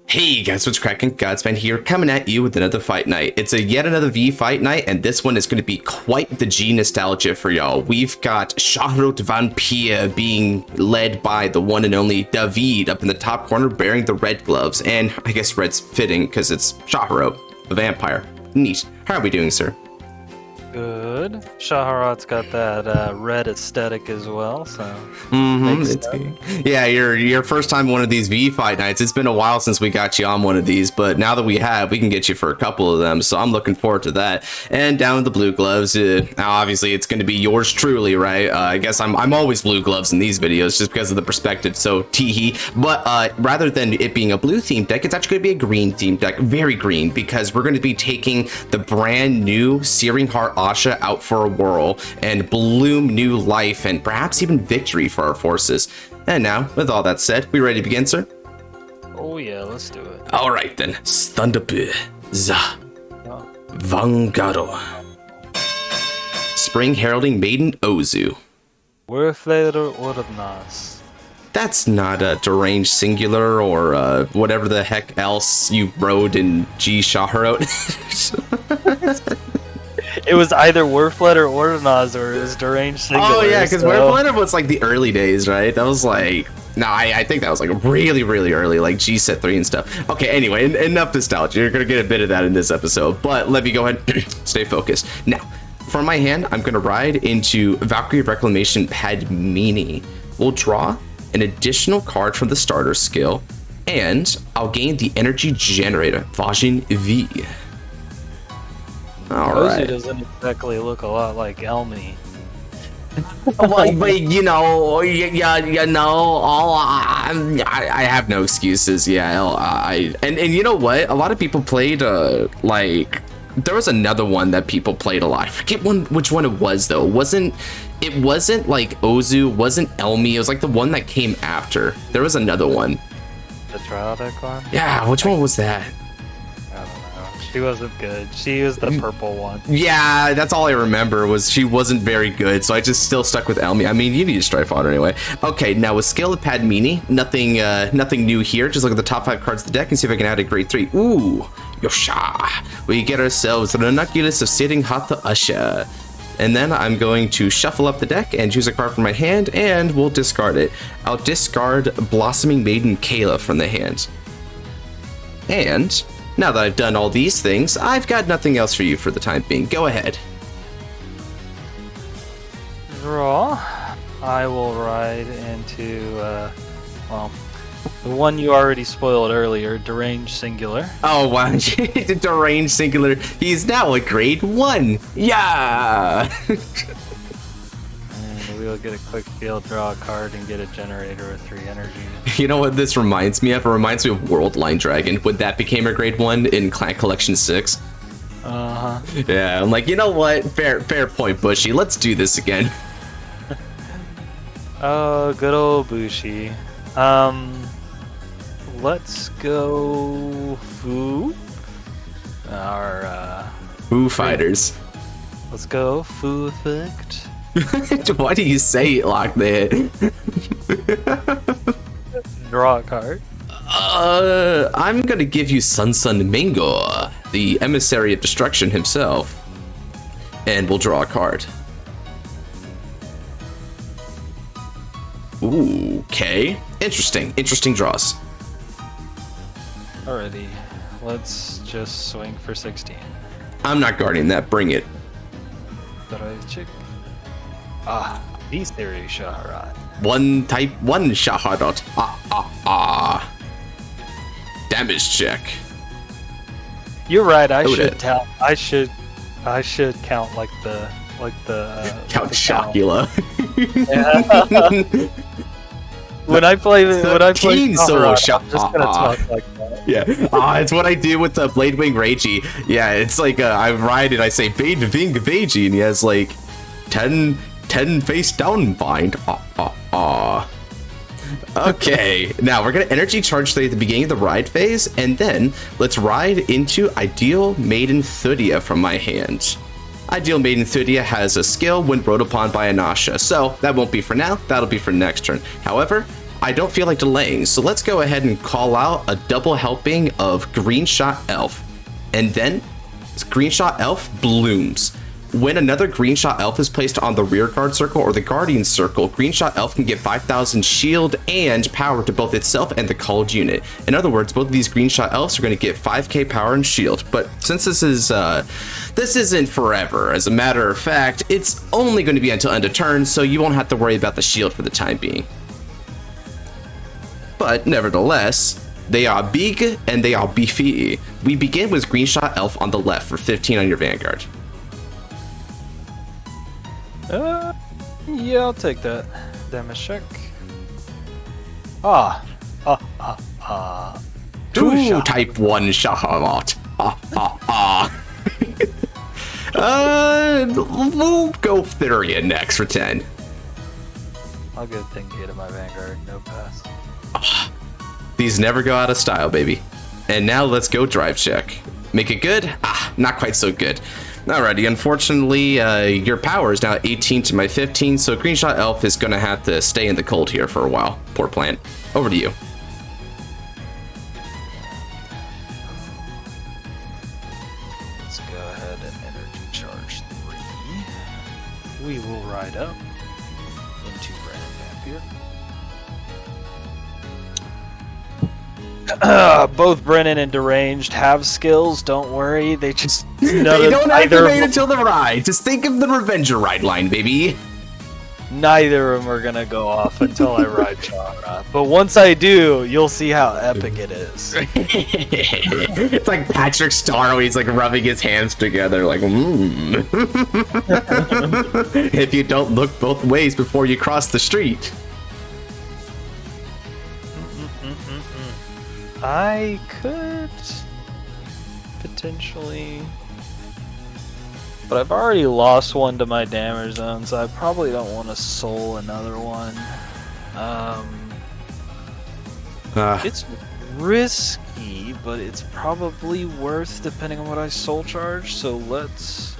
Hey guys, what's cracking? Godspan here, coming at you with another fight night. It's yet another V fight night, and this one is going to be quite the G nostalgia for y'all. We've got Scharhrot Vampir being led by the one and only David up in the top corner bearing the red gloves, and I guess red's fitting because it's Scharhrot, a vampire. Neat. How are we doing, sir? Good. Scharhrot's got that red aesthetic as well, so. Yeah, your first time one of these V fight nights. It's been a while since we got you on one of these, but now that we have, we can get you for a couple of them. So I'm looking forward to that. And down with the blue gloves. Now obviously it's going to be yours truly, right? I guess I'm always blue gloves in these videos just because of the perspective. So teehee. But rather than it being a blue themed deck, it's actually going to be a green themed deck, very green, because we're going to be taking the brand new Searing Heart Asha out for a whirl and bloom new life and perhaps even victory for our forces. And now, with all that said, we ready to begin, sir? Oh yeah, let's do it. All right then. Standup za Vanguard. Spring Heralding Maiden Ozu. Warflader Ordnas. That's not a deranged singular or whatever the heck else you wrote in G Scharhrot. It was either Warflader Ordnas or it was deranged singular. Oh yeah, because Warflader was like the early days, right? That was like, no, I think that was like really early, like G set 3 and stuff. Okay, anyway, enough nostalgia. You're gonna get a bit of that in this episode, but let me go ahead and stay focused. Now, from my hand, I'm gonna ride into Valkyrie Reclamation Padmini. We'll draw an additional card from the starter skill, and I'll gain the energy generator, Vajin V. Alright. Doesn't exactly look a lot like Elmi. Well, but you know, I have no excuses. Yeah, and you know what? A lot of people played like there was another one that people played a lot. I forget which one it was though. It wasn't like Ozu, wasn't Elmi. It was like the one that came after. There was another one. The trial deck one? Yeah, which one was that? She wasn't good. She was the purple one. Yeah, that's all I remember was she wasn't very good, so I just still stuck with Elmi. I mean, you need a Strife Fodder anyway. Okay, now with Scale of Padmini, nothing new here. Just look at the top 5 cards of the deck and see if I can add a grade 3. Ooh, Yosha. We get ourselves an Ranunculus of Sitting Hatha Asha. And then I'm going to shuffle up the deck and choose a card from my hand, and we'll discard it. I'll discard Blossoming Maiden Kayla from the hand. And now that I've done all these things, I've got nothing else for you for the time being. Go ahead. Draw. I will ride into, well, the one you already spoiled earlier, Deranged Singular. Oh, wow. The Deranged Singular. He's now a grade 1. Yeah! And we'll get a quick field, draw a card, and get a generator with 3 energy. You know what this reminds me of? It reminds me of Worldline Dragon, when that became a grade 1 in Clan Collection 6. Uh-huh. Yeah, I'm like, you know what? Fair point, Bushy. Let's do this again. Oh, good old Bushi. Let's go Foo. Foo Fighters. Let's go Foo Effect. Why do you say it like that? Draw a card. I'm gonna give you Sun Mingo, the emissary of destruction himself, and we'll draw a card. Ooh, okay. Interesting draws. Alrighty, let's just swing for 16. I'm not guarding that, bring it. Chick. These theory Scharhrot. One type 1 Scharhrot. Damage check. You're right. I should count like the Count Chocula. Yeah. when I play solo Scharhrot, I'm just gonna talk like that. Yeah. It's what I do with the Bladewing Reiji. Yeah, it's like I ride and I say Bade Ving Veiji, and he has like 10 face down bind. Okay, now we're gonna energy charge at the beginning of the ride phase, and then let's ride into Ideal Maiden Thudia from my hand. Ideal Maiden Thudia has a skill when rode upon by an Asha, so that won't be for now, that'll be for next turn. However, I don't feel like delaying, so let's go ahead and call out a double helping of Green Shot Elf. And then Green Shot Elf blooms. When another Green Shot Elf is placed on the rear guard circle or the guardian circle, Green Shot Elf can get 5,000 shield and power to both itself and the called unit. In other words, both of these Green Shot Elves are going to get 5k power and shield. But since this isn't forever, as a matter of fact, it's only going to be until end of turn, so you won't have to worry about the shield for the time being. But nevertheless, they are big and they are beefy. We begin with Green Shot Elf on the left for 15 on your Vanguard. Yeah, I'll take that. Damage check. Ooh, type 1 Scharhrot. We'll go Theria next for 10. I'll get Thingy to my Vanguard, no pass. These never go out of style, baby. And now let's go drive check. Make it good? Not quite so good. Alrighty, unfortunately, your power is now 18 to my 15, so Green Shot Elf is going to have to stay in the cold here for a while. Poor plant. Over to you. Let's go ahead and energy charge 3. We will ride up into Vampir. Both Brennan and Deranged have skills, don't worry. They just they don't activate until the ride. Just think of the Revenger ride line, baby. Neither of them are gonna go off until I ride Scharhrot. But once I do, you'll see how epic it is. It's like Patrick Star, he's like rubbing his hands together, like, If you don't look both ways before you cross the street. I could potentially, but I've already lost one to my damage zone, so I probably don't want to soul another one. It's risky, but it's probably worth depending on what I soul charge. So let's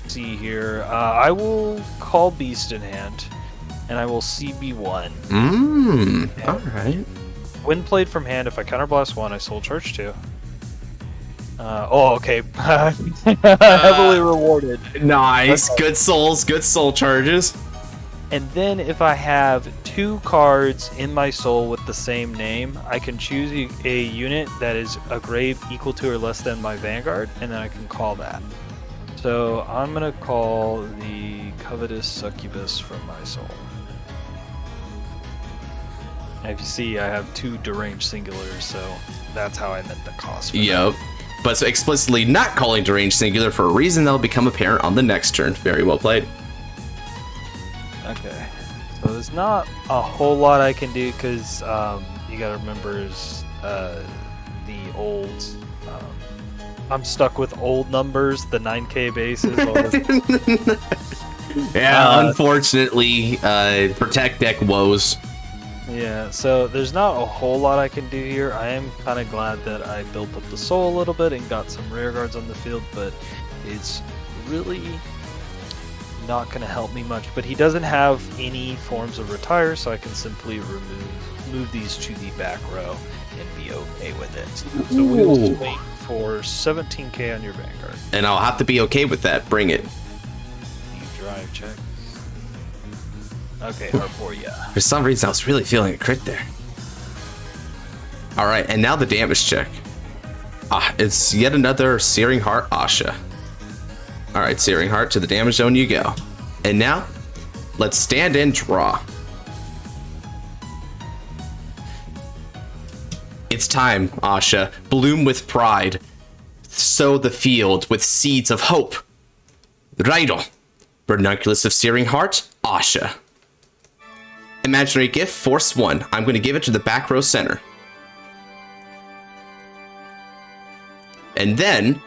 see here. I will call Beast in Hand, and I will CB1. All right. When played from hand, if I counterblast 1, I soul charge 2. Okay. Heavily rewarded. Nice. Okay. Good souls, good soul charges. And then if I have 2 cards in my soul with the same name, I can choose a unit that is a grave equal to or less than my Vanguard, and then I can call that. So I'm going to call the Covetous Succubus from my soul. If you see, I have 2 deranged singulars, so that's how I meant the cost for Yep. That. But explicitly not calling deranged singular for a reason that'll become apparent on the next turn. Very well played. Okay. So there's not a whole lot I can do because you gotta remember is the old... I'm stuck with old numbers, the 9k bases. Yeah, unfortunately, Protect deck woes. Yeah, so there's not a whole lot I can do here. I am kind of glad that I built up the soul a little bit and got some rear guards on the field, but it's really not going to help me much. But he doesn't have any forms of retire, so I can simply move these to the back row and be okay with it. So we will wait for 17k on your Vanguard. And I'll have to be okay with that. Bring it. You drive check. Okay, R4, yeah. For some reason, I was really feeling a crit there. Alright, and now the damage check. It's yet another Searing Heart Asha. Alright, Searing Heart, to the damage zone you go. And now, let's stand and draw. It's time, Asha. Bloom with pride. Sow the field with seeds of hope. Raido. Ranunculus of Searing Heart, Asha. Imaginary gift, force 1. I'm going to give it to the back row center. And then,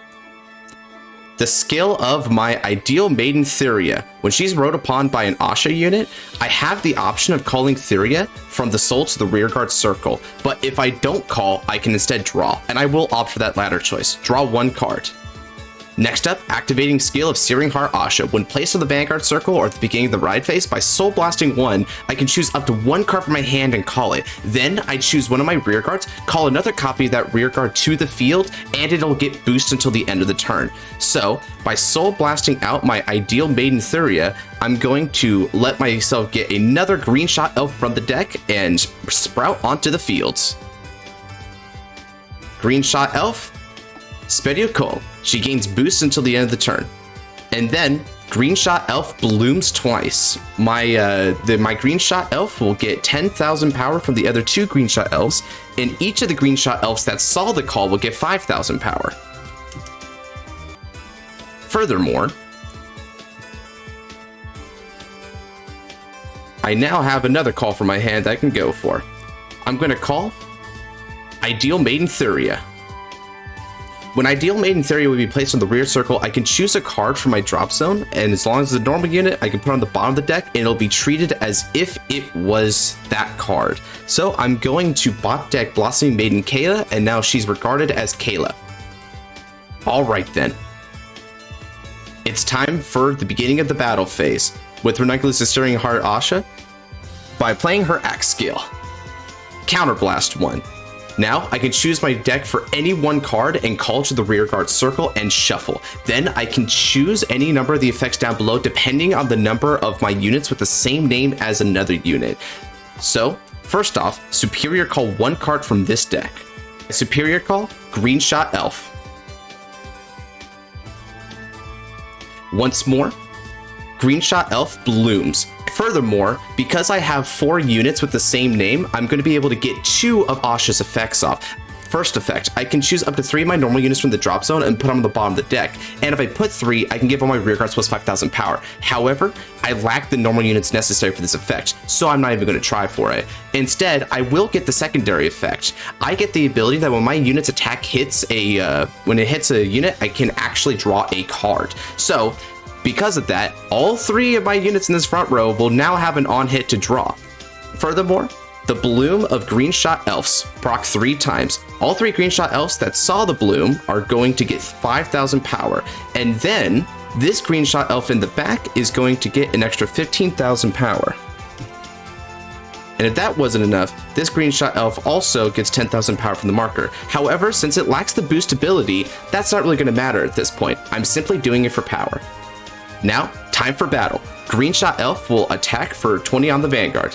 the skill of my ideal maiden Theria. When she's rode upon by an Asha unit, I have the option of calling Theria from the soul to the rearguard circle. But if I don't call, I can instead draw. And I will opt for that latter choice. Draw 1 card. Next up, activating skill of Searing Heart Asha. When placed on the Vanguard circle or at the beginning of the ride phase, by Soul Blasting 1, I can choose up to 1 card from my hand and call it. Then I choose one of my rear guards, call another copy of that rear guard to the field, and it'll get boosted until the end of the turn. So, by Soul Blasting out my Ideal Maiden Thuria, I'm going to let myself get another Green Shot Elf from the deck and sprout onto the fields. Green Shot Elf, Spediocol. She gains boost until the end of the turn. And then Green Shot Elf blooms twice. My Green Shot Elf will get 10,000 power from the other 2 Green Shot Elves, and each of the Green Shot Elves that saw the call will get 5,000 power. Furthermore, I now have another call from my hand I can go for. I'm going to call Ideal Maiden Thuria. When Ideal Maiden Thuria would be placed on the rear circle, I can choose a card from my drop zone, and as long as it's a normal unit, I can put it on the bottom of the deck, and it'll be treated as if it was that card. So I'm going to bot deck Blossoming Maiden Kayla, and now she's regarded as Kayla. Alright then. It's time for the beginning of the battle phase, with Ranunculus' Searing Heart Asha, by playing her Axe skill. Counterblast 1. Now, I can choose my deck for any one card and call to the rear guard circle and shuffle. Then I can choose any number of the effects down below depending on the number of my units with the same name as another unit. So, first off, Superior Call 1 card from this deck. Superior Call, Green Shot Elf. Once more, Green Shot Elf blooms. Furthermore, because I have 4 units with the same name, I'm going to be able to get 2 of Asha's effects off. First effect, I can choose up to 3 of my normal units from the drop zone and put them on the bottom of the deck. And if I put 3, I can give all my rear guards plus 5,000 power. However, I lack the normal units necessary for this effect, so I'm not even going to try for it. Instead, I will get the secondary effect. I get the ability that when my unit's attack hits when it hits a unit, I can actually draw a card. So, because of that, all 3 of my units in this front row will now have an on-hit to draw. Furthermore, the Bloom of Green Shot Elves proc 3 times. All 3 Green Shot Elves that saw the Bloom are going to get 5,000 power. And then, this Green Shot Elf in the back is going to get an extra 15,000 power. And if that wasn't enough, this Green Shot Elf also gets 10,000 power from the marker. However, since it lacks the boost ability, that's not really going to matter at this point. I'm simply doing it for power. Now, time for battle. Green Shot Elf will attack for 20 on the Vanguard.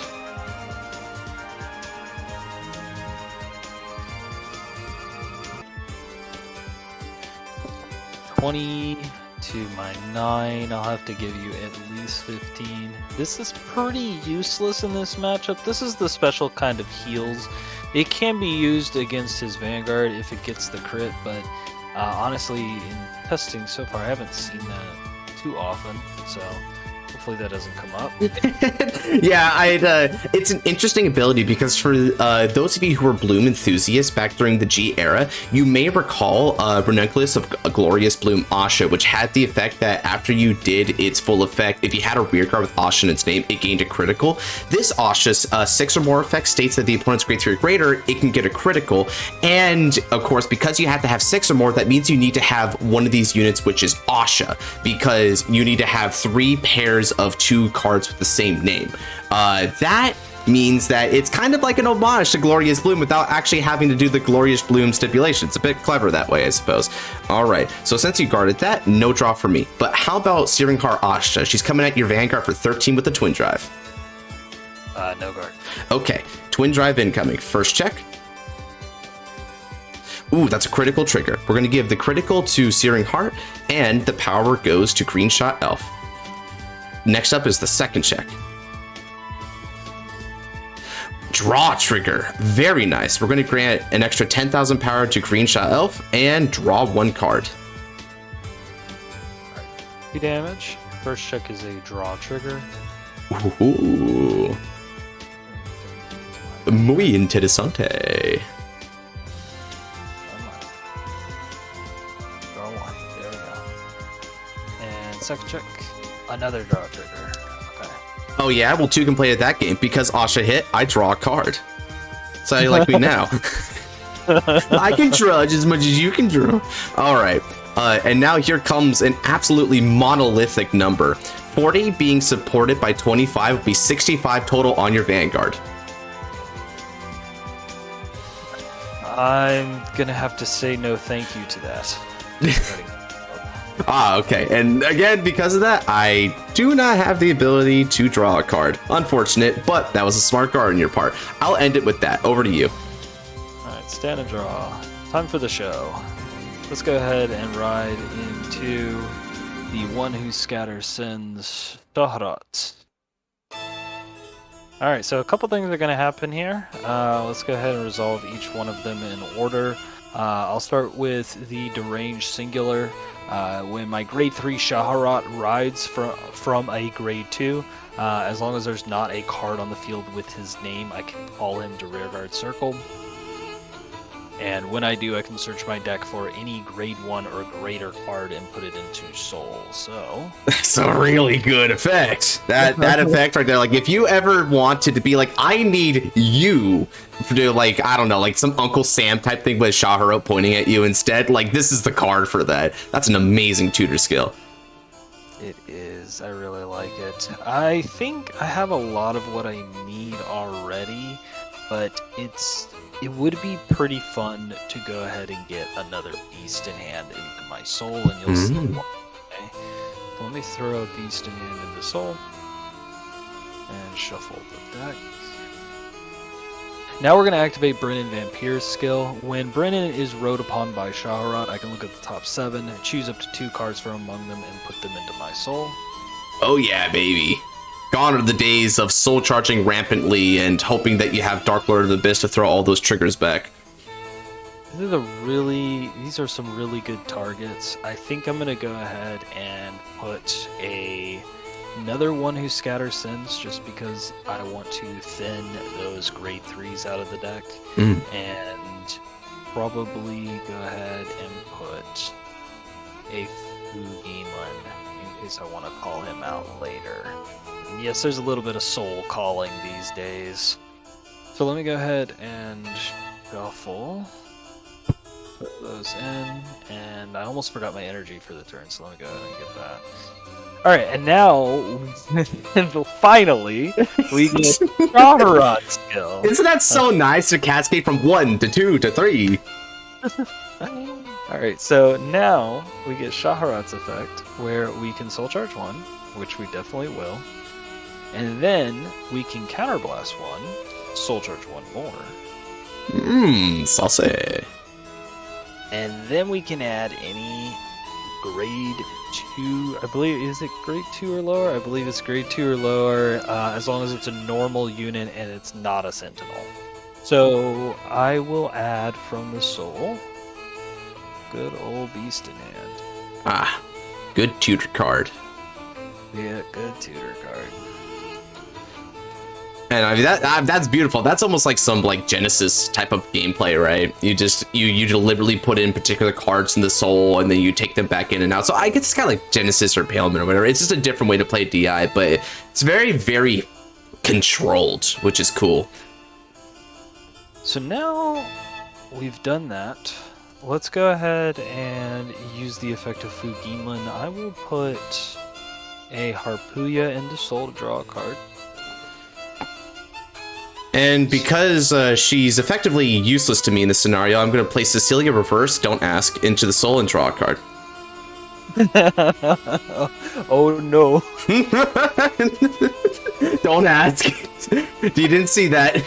$20 to my 9. I'll have to give you at least 15. This is pretty useless in this matchup. This is the special kind of heals. It can be used against his Vanguard if it gets the crit, but honestly, in testing so far, I haven't seen that too often, so hopefully that doesn't come up. Yeah, it's an interesting ability because for those of you who were Bloom enthusiasts back during the G era, you may recall Ranunculus of Glorious Bloom Asha, which had the effect that after you did its full effect, if you had a rear guard with Asha in its name, it gained a critical. This Asha's 6 or more effect states that the opponent's grade 3 or greater, it can get a critical. And of course, because you have to have 6 or more, that means you need to have one of these units, which is Asha, because you need to have 3 pairs of 2 cards with the same name. That means that it's kind of like an homage to Glorious Bloom without actually having to do the Glorious Bloom stipulation. It's a bit clever that way, I suppose. Alright, so since you guarded that, no draw for me. But how about Searing Heart Asha? She's coming at your Vanguard for 13 with the Twin Drive. No guard. Okay, Twin Drive incoming. First check. Ooh, that's a critical trigger. We're going to give the critical to Searing Heart, and the power goes to Green Shot Elf. Next up is the second check. Draw trigger. Very nice. We're going to grant an extra 10,000 power to Green Shot Elf and draw 1 card. 2 damage. First check is a draw trigger. Ooh. Muy interesante. Draw 1. There we go. And second check. Another draw trigger. Okay. Oh yeah, well 2 can play at that game. Because Asha hit, I draw a card. So how you like me now? I can draw as much as you can draw. Alright. And now here comes an absolutely monolithic number. 40 being supported by 25 would be 65 total on your Vanguard. I'm gonna have to say no thank you to that. Okay. And again, because of that, I do not have the ability to draw a card. Unfortunate, but that was a smart card on your part. I'll end it with that. Over to you. Alright, stand and draw. Time for the show. Let's go ahead and ride into the one who scatters sins, Scharhrot. Alright, so a couple things are going to happen here. Let's go ahead and resolve each one of them in order. I'll start with the deranged singular. When my grade 3 Scharhrot rides from a grade 2, as long as there's not a card on the field with his name, I can call him to rearguard circle. And when I do, I can search my deck for any grade 1 or greater card and put it into Soul. So that's a really good effect. That effect right there. Like, if you ever wanted to be like, I need you to do, like, I don't know, like some Uncle Sam type thing with Scharhrot pointing at you instead, like, this is the card for that. That's an amazing tutor skill. It is. I really like it. I think I have a lot of what I need already, but it would be pretty fun to go ahead and get another Beast in Hand into my Soul, and you'll see why. Okay? So let me throw a Beast in Hand into Soul, and shuffle the deck. Now we're going to activate Brennan Vampir's skill. When Brennan is rode upon by Scharhrot, I can look at the top 7, choose up to 2 cards from among them, and put them into my Soul. Oh yeah, baby. Gone are the days of soul charging rampantly and hoping that you have Dark Lord of the Abyss to throw all those triggers back. These are some really good targets. I think I'm gonna go ahead and put another one who scatters sins, just because I want to thin those grade 3s out of the deck, and probably go ahead and put a Fugimon in case I want to call him out later. Yes, there's a little bit of soul calling these days. So let me go ahead and shuffle. Put those in. And I almost forgot my energy for the turn, so let me go ahead and get that. Alright, and now, finally, we get Scharhrot skill. Isn't that so nice to cascade from 1 to 2 to 3? Alright, so now we get Scharhrot's effect, where we can soul charge 1, which we definitely will. And then we can counterblast 1, soul charge 1 more. Saucy. And then we can add any grade 2, I believe, is it grade 2 or lower? I believe it's grade 2 or lower, as long as it's a normal unit and it's not a sentinel. So I will add from the soul, good old Beast in Hand. Ah, good tutor card. Yeah, good tutor card. And I mean that's beautiful. That's almost like some like Genesis type of gameplay, right? You deliberately put in particular cards in the soul, and then you take them back in and out. So I guess it's kind of like Genesis or Palemon or whatever. It's just a different way to play DI, but it's very, very controlled, which is cool. So now we've done that. Let's go ahead and use the effect of Fugimon. I will put a Harpooya into soul to draw a card. And because she's effectively useless to me in this scenario, I'm going to play Cecilia Reverse, Don't Ask, into the soul and draw a card. Oh no. Don't ask. You didn't see that.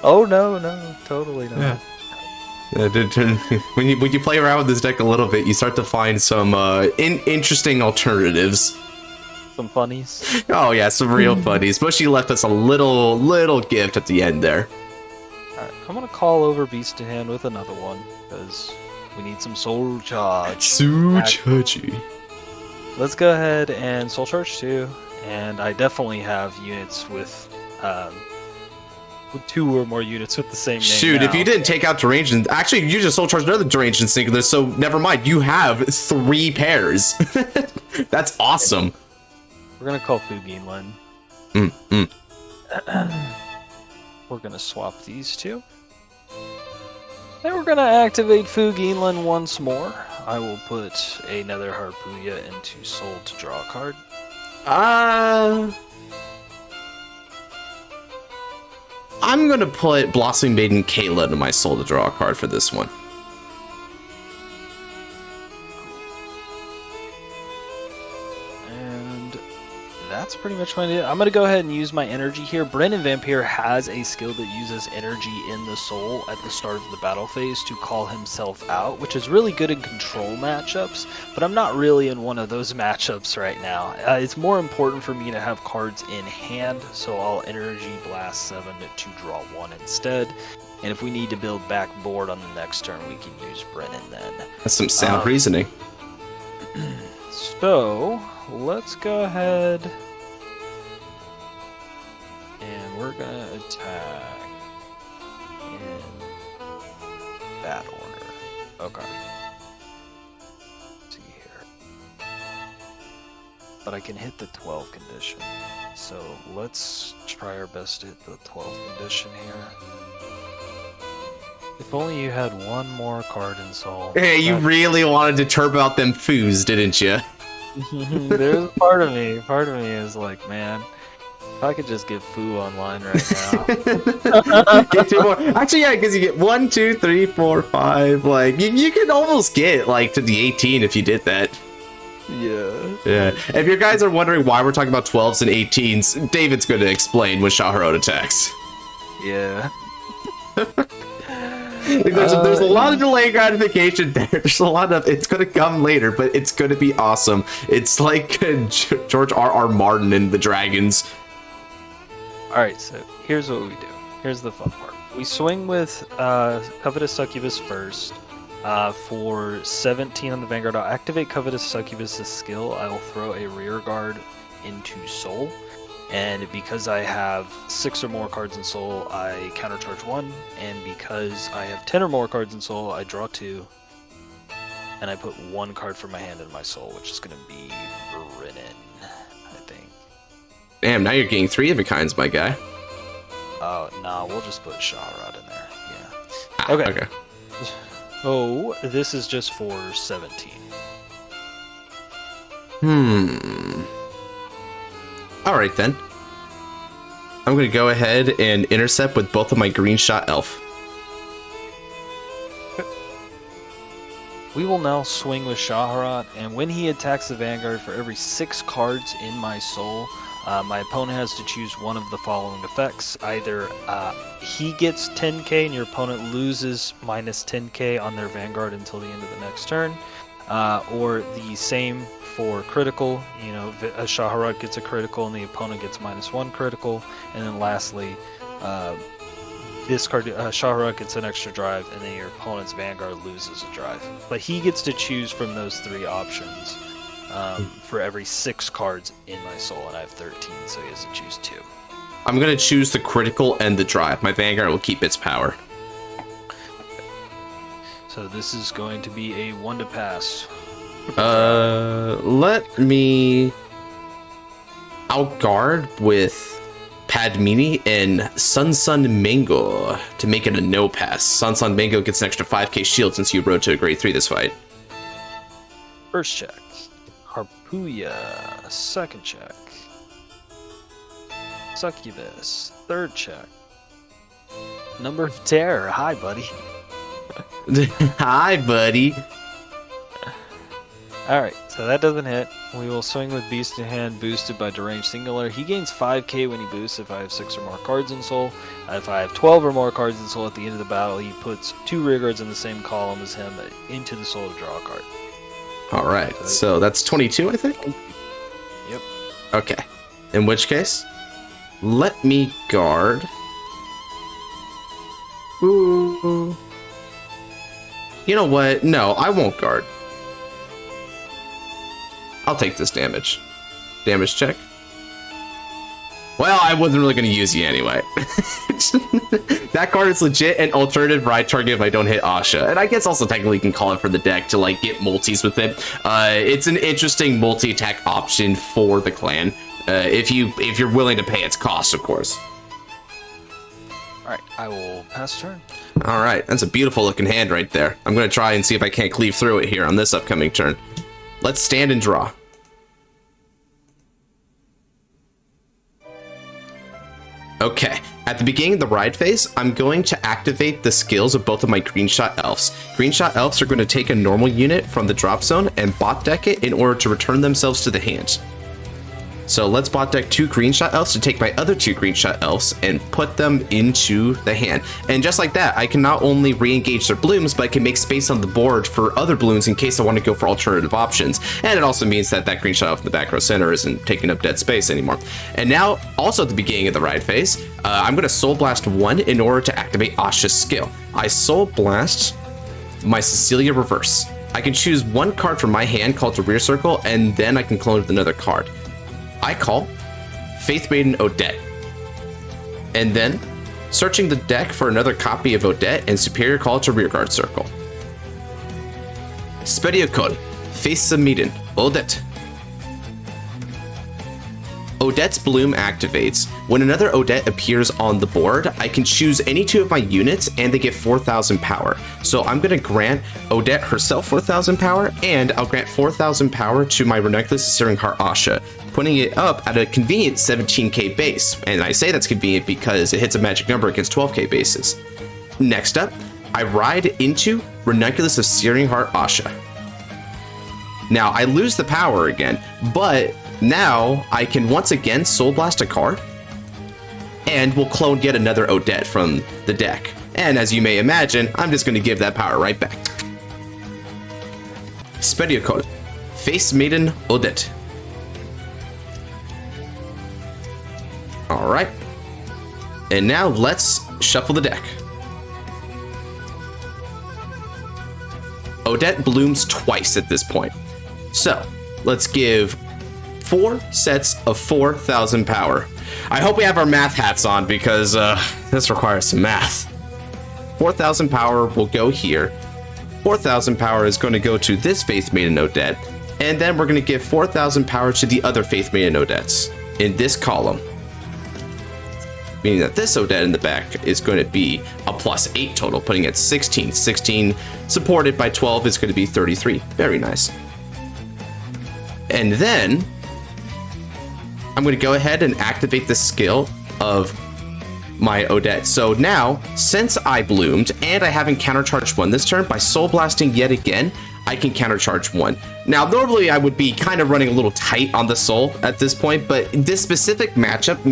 Oh no, totally not. Yeah. When you play around with this deck a little bit, you start to find some interesting alternatives. Some funnies. Oh yeah, some real funnies. But she left us a little gift at the end there. Alright, I'm gonna call over Beast in Hand with another one, because we need some soul charge. Soul charge. Let's go ahead and soul charge 2, and I definitely have units with 2 or more units with the same name. Shoot, now. If you didn't take out deranged, actually you just soul charged another deranged and singular, so never mind. You have 3 pairs. That's awesome. We're gonna call Fugimon. We're gonna swap these 2. Then we're gonna activate Fugimon once more. I will put another Harpooya into Soul to draw a card. I'm gonna put Blossoming Maiden Kayla into my Soul to draw a card for this one. That's pretty much what I did. I'm going to go ahead and use my energy here. Brennan Vampir has a skill that uses energy in the soul at the start of the battle phase to call himself out, which is really good in control matchups, but I'm not really in one of those matchups right now. It's more important for me to have cards in hand, so I'll energy blast 7 to draw 1 instead. And if we need to build back board on the next turn, we can use Brennan then. That's some sound reasoning. So, let's go ahead and we're gonna attack in that order. Okay. Let's see here. But I can hit the 12 condition. So let's try our best to hit the 12 condition here. If only you had one more card in Soul. Hey, you really wanted to turbo out them foos, didn't you? There's a part of me is like, man, if I could just get Foo online right now. Get 2 more. Actually, yeah, because you get 1, 2, 3, 4, 5. Like, you could almost get, like, to the 18 if you did that. Yeah. If you guys are wondering why we're talking about 12s and 18s, David's going to explain when Scharhrot attacks. Yeah. There's a lot of delay gratification there. There's a lot of, it's going to come later, but it's going to be awesome. It's like George R.R. Martin and the Dragons. Alright, so here's what we do. Here's the fun part. We swing with Covetous Succubus first. For 17 on the Vanguard, I'll activate Covetous Succubus' skill. I will throw a rear guard into Soul. And because I have 6 or more cards in Soul, I countercharge 1. And because I have 10 or more cards in Soul, I draw 2. And I put 1 card from my hand in my Soul, which is going to be Brennan, I think. Damn, now you're getting 3 of a kinds, my guy. Oh, nah, we'll just put Scharhrot in there. Yeah. Okay. Oh, this is just for 17. Alright then. I'm going to go ahead and intercept with both of my green shot elf. We will now swing with Scharhrot, and when he attacks the Vanguard, for every 6 cards in my Soul, my opponent has to choose one of the following effects. Either he gets 10k and your opponent loses minus 10k on their Vanguard until the end of the next turn, or the same for critical. You know, Scharhrot gets a critical and the opponent gets -1 critical, and then lastly, this card, Scharhrot gets an extra drive, and then your opponent's Vanguard loses a drive. But he gets to choose from those 3 options for every 6 cards in my Soul, and I have 13, so he has to choose 2. I'm going to choose the critical and the drive. My Vanguard will keep its power. So this is going to be a 1 to pass. Let me outguard with Padmini and Sun Mango to make it a no pass. Sun Mango gets an extra 5k shield since you rode to a grade 3 this fight. First check. Harpooya. Second check. Succubus. Third check. Number of Terror. Hi, buddy. Hi, buddy. Alright, so that doesn't hit. We will swing with Beast in Hand, boosted by Deranged Singular. He gains 5k when he boosts if I have 6 or more cards in Soul. If I have 12 or more cards in Soul at the end of the battle, he puts 2 rearguards in the same column as him into the Soul to draw a card. Alright, so that's 22, I think? Yep. Okay. In which case, let me guard. Ooh. You know what? No, I won't guard. I'll take this damage. Damage check. Well, I wasn't really going to use you anyway. That card is legit an alternative ride target if I don't hit Asha. And I guess also technically you can call it for the deck to like get multis with it. It's an interesting multi-attack option for the clan. If you're willing to pay its cost, of course. Alright, I will pass turn. All right, that's a beautiful looking hand right there. I'm going to try and see if I can't cleave through it here on this upcoming turn. Let's stand and draw. Okay, at the beginning of the ride phase, I'm going to activate the skills of both of my Green Shot Elves. Green Shot Elves are going to take a normal unit from the drop zone and bot deck it in order to return themselves to the hand. So let's bot deck 2 Green Shot Elves to take my other 2 Green Shot Elves and put them into the hand. And just like that, I can not only re-engage their blooms, but I can make space on the board for other balloons in case I want to go for alternative options. And it also means that that Green Shot Elf in the back row center isn't taking up dead space anymore. And now, also at the beginning of the ride phase, I'm going to Soul Blast 1 in order to activate Asha's skill. I Soul Blast my Cecilia Reverse. I can choose one card from my hand called to rear circle, and then I can clone with another card. I call Faith Maiden Odette. And then, searching the deck for another copy of Odette and Superior Call to Rearguard Circle. Spediacol, Faith Maiden Odette. Odette's Bloom activates. When another Odette appears on the board, I can choose any 2 of my units and they get 4,000 power. So I'm going to grant Odette herself 4,000 power, and I'll grant 4,000 power to my Ranunculus Searing Heart Asha, putting it up at a convenient 17k base. And I say that's convenient because it hits a magic number against 12k bases. Next up, I ride into Ranunculus of Searing Heart Asha. Now, I lose the power again, but now I can once again Soul Blast a card, and we'll clone yet another Odette from the deck. And as you may imagine, I'm just going to give that power right back. Spediacol, Face Maiden Odette. Alright. And now let's shuffle the deck. Odette blooms twice at this point. So, let's give 4 sets of 4,000 power. I hope we have our math hats on because this requires some math. 4,000 power will go here. 4,000 power is going to go to this Faith Maiden Odette. And then we're going to give 4,000 power to the other Faith Maiden Odettes in this column. Meaning that this Odette in the back is going to be a +8 total, putting it at 16. 16 supported by 12 is going to be 33. Very nice. And then I'm going to go ahead and activate the skill of my Odette. So now, since I bloomed and I haven't countercharged 1 this turn, by Soul Blasting yet again, I can countercharge 1. Now, normally I would be kind of running a little tight on the soul at this point, but this specific matchup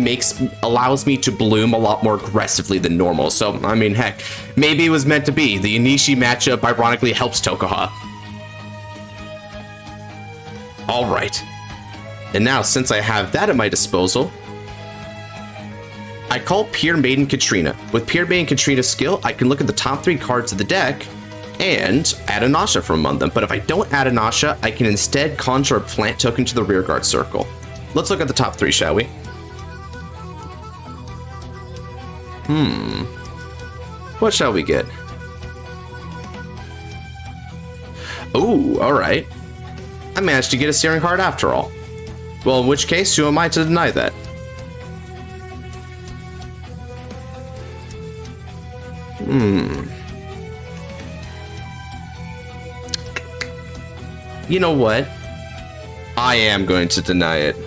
allows me to bloom a lot more aggressively than normal. So, I mean, heck, maybe it was meant to be. The Inishi matchup ironically helps Tokaha. All right. And now, since I have that at my disposal, I call Pure Maiden Katrina. With Pure Maiden Katrina's skill, I can look at the top 3 cards of the deck and add an Asha from among them. But if I don't add an Asha, I can instead conjure a plant token to the rearguard circle. Let's look at the top 3, shall we? What shall we get? Ooh, alright. I managed to get a Searing Heart after all. Well, in which case, who am I to deny that? You know what? I am going to deny it.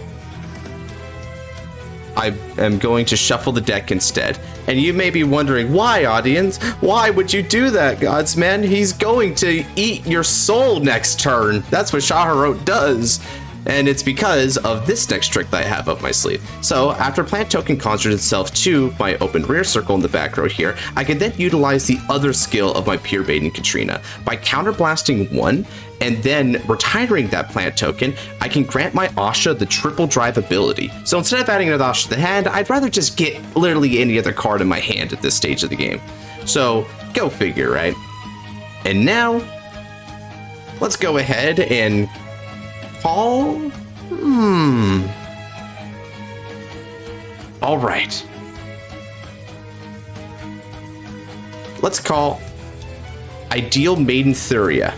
I am going to shuffle the deck instead. And you may be wondering, why, audience? Why would you do that, Godsman? He's going to eat your soul next turn. That's what Scharhrot does. And it's because of this next trick that I have up my sleeve. So after plant token conjures itself to my open rear circle in the back row here, I can then utilize the other skill of my Pure Maiden Katrina. By counterblasting 1 and then retiring that plant token, I can grant my Asha the triple drive ability. So instead of adding another Asha to the hand, I'd rather just get literally any other card in my hand at this stage of the game. So go figure, right? And now, let's go ahead and call? All right. Let's call Ideal Maiden Thuria.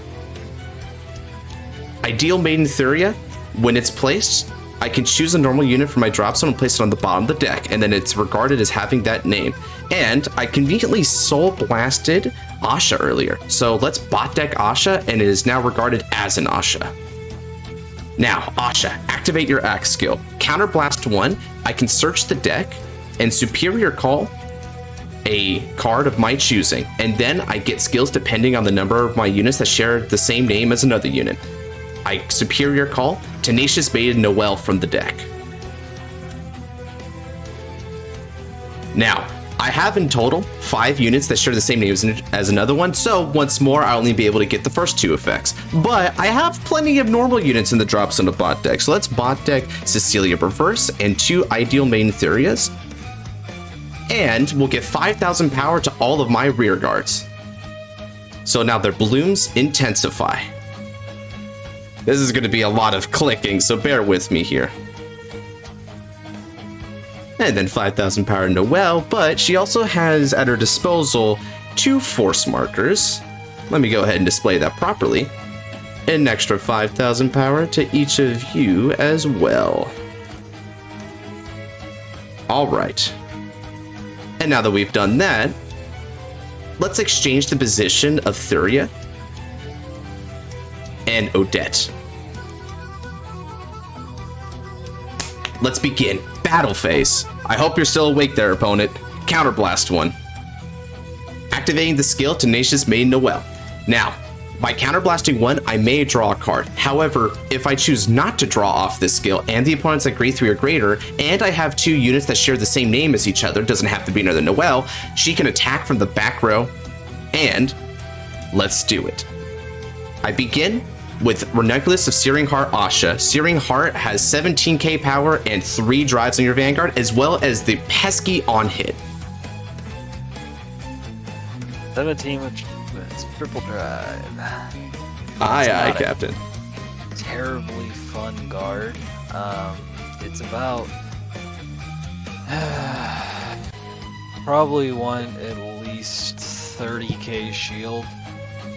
Ideal Maiden Thuria, when it's placed, I can choose a normal unit from my drop zone and place it on the bottom of the deck, and then it's regarded as having that name. And I conveniently soul blasted Asha earlier, so let's bot deck Asha, and it is now regarded as an Asha. Now, Asha, activate your axe skill. Counterblast 1, I can search the deck and superior call a card of my choosing, and then I get skills depending on the number of my units that share the same name as another unit. I superior call Tenacious Maiden Noelle from the deck. Now, I have in total 5 units that share the same name as another one, so once more I'll only be able to get the first 2 effects. But I have plenty of normal units in the drop zone of bot deck, so let's bot deck Cecilia Reverse and 2 Ideal Main Therias. And we'll get 5,000 power to all of my rear guards. So now their blooms intensify. This is going to be a lot of clicking, so bear with me here. And then 5,000 power to Noelle, but she also has at her disposal 2 force markers. Let me go ahead and display that properly. An extra 5,000 power to each of you as well. Alright. And now that we've done that, let's exchange the position of Thuria and Odette. Let's begin. Battle phase. I hope you're still awake there, opponent. Counterblast 1. Activating the skill Tenacious Maiden Noelle. Now, by counterblasting 1, I may draw a card. However, if I choose not to draw off this skill and the opponent's at grade 3 or greater, and I have 2 units that share the same name as each other, doesn't have to be another Noelle, she can attack from the back row, and let's do it. I begin with Ranunculus of Searing Heart Asha. Searing Heart has 17k power and 3 drives on your Vanguard, as well as the pesky on hit. 17 with triple drive. Aye, Captain. Terribly fun guard. It's about probably one at least 30k shield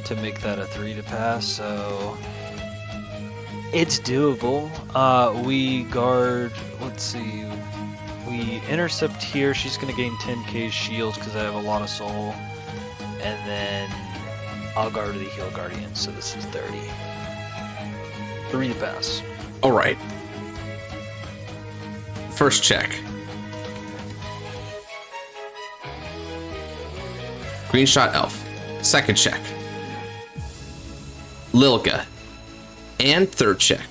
to make that a 3 to pass, so it's doable. We guard, let's see, we intercept here. She's going to gain 10k shield because I have a lot of soul, and then I'll guard the heal guardian, so this is 30. 3 to pass. Alright. First check. Green Shot Elf. Second check. Lilka. And third check.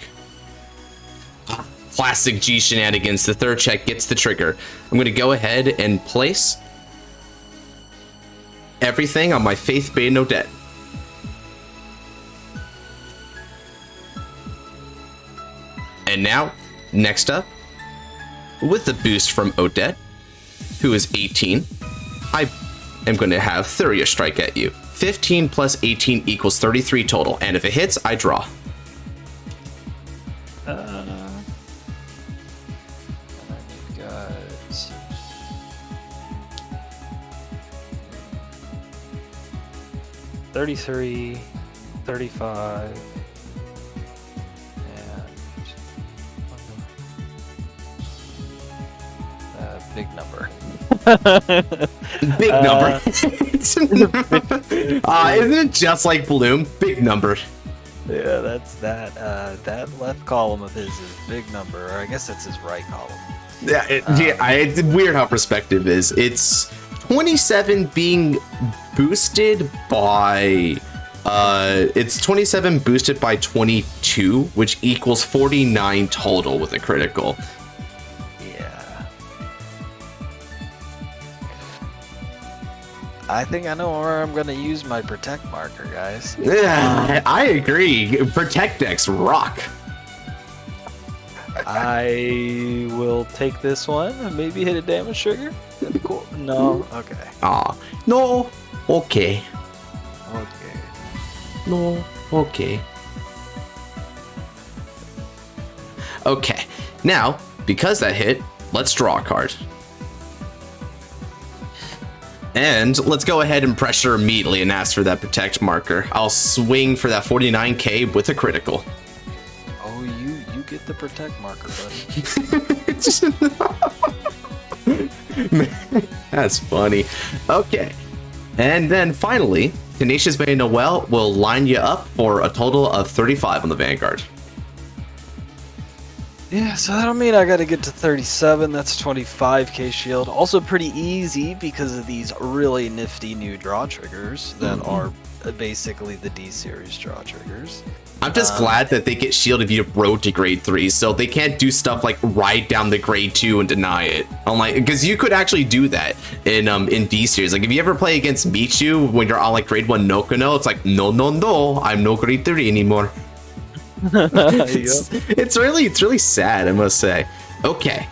Classic G shenanigans. The third check gets the trigger. I'm going to go ahead and place everything on my Faith Maiden Odette. And now, next up, with the boost from Odette, who is 18, I am going to have Thuria strike at you. 15 plus 18 equals 33 total, and if it hits, I draw. Got 33, 35, and big number. Big number. Isn't it just like Bloom? Big number. Yeah, that's that. That left column of his is big number, or I guess that's his right column. Yeah, it's weird how perspective is. It's 27 being boosted by it's 27 boosted by 22, which equals 49 total with a critical. Yeah. I think I know where I'm gonna use my protect marker, guys. Yeah, I agree. Protect decks rock. I will take this one and maybe hit a damage trigger. That'd be cool. No, okay. No, okay. Okay. No, okay. Okay, now, because that hit, let's draw a card. And let's go ahead and pressure immediately and ask for that protect marker. I'll swing for that 49k with a critical. Oh, you get get the protect marker, buddy. That's funny. Okay. And then finally, Tenacious Bay Noel will line you up for a total of 35 on the Vanguard. Yeah, so that'll mean I gotta get to 37, that's 25k shield. Also pretty easy because of these really nifty new draw triggers that are basically the D-series draw triggers. I'm just glad that they get shield if you road to grade 3, so they can't do stuff like ride down the grade 2 and deny it. I'm like, because you could actually do that in D series. Like if you ever play against Michu when you're on like grade 1 Nokono, it's like no, I'm no grade 3 anymore. It's really sad, I must say. Okay,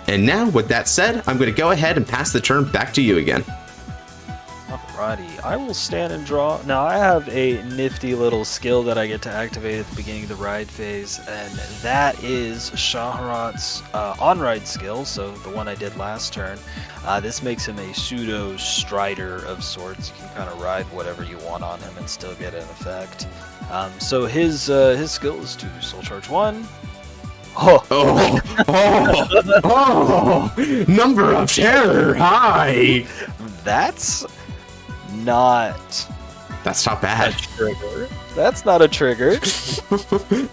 and now with that said, I'm going to go ahead and pass the turn back to you again. Alrighty, I will stand and draw. Now I have a nifty little skill that I get to activate at the beginning of the ride phase, and that is Scharhrot's on-ride skill, so the one I did last turn. This makes him a pseudo strider of sorts. You can kind of ride whatever you want on him and still get an effect. So his skill is to Soul Charge 1. Number of terror, hi! That's not bad. A trigger. That's not a trigger.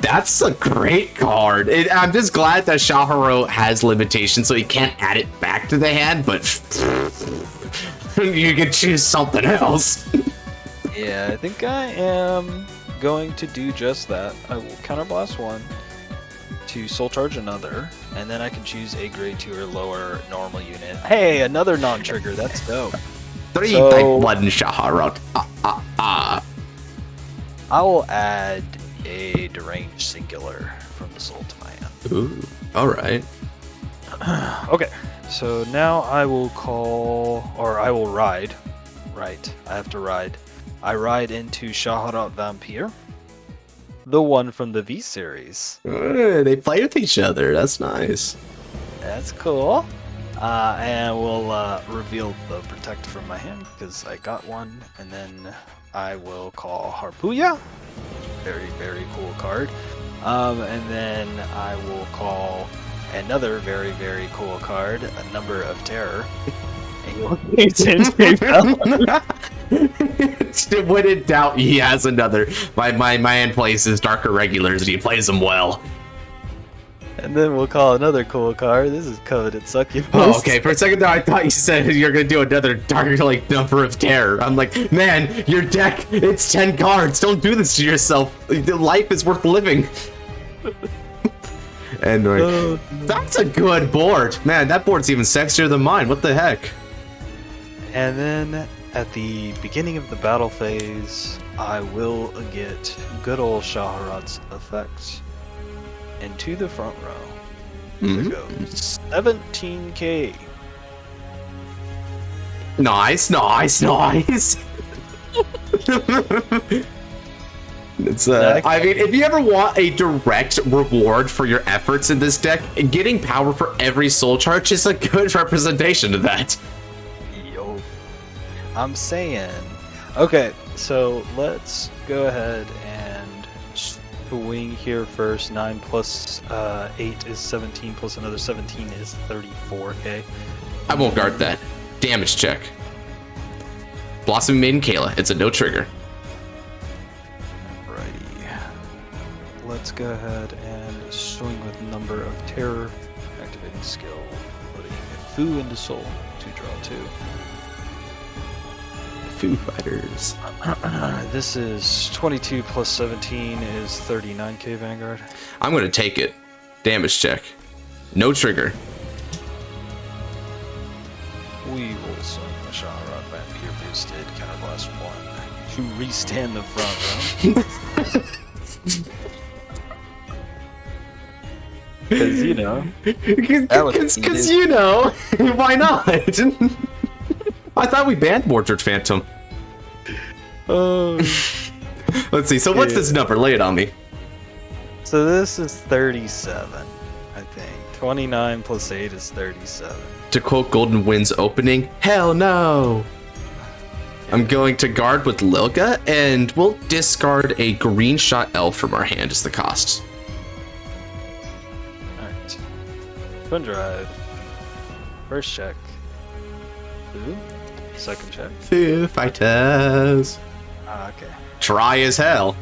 That's a great card. I'm just glad that Scharhrot has limitations, so he can't add it back to the hand, but you can choose something else. Yeah, I think I am going to do just that. I will counterblast 1 to soul charge another, and then I can choose a grade 2 or lower normal unit. Hey, another non-trigger. That's dope. 3 type 1 Scharhrot. I will add a deranged singular from the soul to my hand. Ooh, alright. Okay, so now I will I will ride. Right, I have to ride. I ride into Scharhrot Vampir, the one from the V series. They play with each other, that's nice. That's cool. And we'll reveal the protect from my hand because I got one, and then I will call Harpuya, very, very cool card. And then I will call another very, very cool card, a Number of Terror. When in doubt, he has another. My man plays his Darker Regulars and he plays them well. And then we'll call another cool card. This is Coveted Succubus. Oh, okay. For a second there, I thought you said you're gonna do another Dark Number of Terror. I'm like, man, your deck, it's 10 cards. Don't do this to yourself. Life is worth living. Anyway, that's a good board. Man, that board's even sexier than mine. What the heck? And then at the beginning of the battle phase, I will get good old Scharhrot's effects. And to the front row, we go 17k. Nice. It's I mean, if you ever want a direct reward for your efforts in this deck, getting power for every soul charge is a good representation of that. Yo, I'm saying. Okay, so let's go ahead and swing here first. 9 plus 8 is 17, plus another 17 is 34k. I won't guard that. Damage check. Blossom Maiden Kayla. It's a no trigger. Let's go ahead and swing with Number of Terror, activating skill, putting Foo into Soul to draw 2. Foo Fighters. This is 22 plus 17 is 39k Vanguard. I'm going to take it. Damage check. No trigger. We will swing the Scharhrot Vampir boosted counterblast 1 to restand the front row. Because, you know. Because, you know. Why not? I thought we banned Mordred Phantom. Let's see. So what's this number? Lay it on me. So this is 37, I think. 29 plus 8 is 37. To quote Golden Wind's opening, hell no. I'm going to guard with Lilga, and we'll discard a green shot elf from our hand as the cost. Alright. Twin Drive. First check. Ooh. Second check. Foo Fighters. Okay. Try as hell.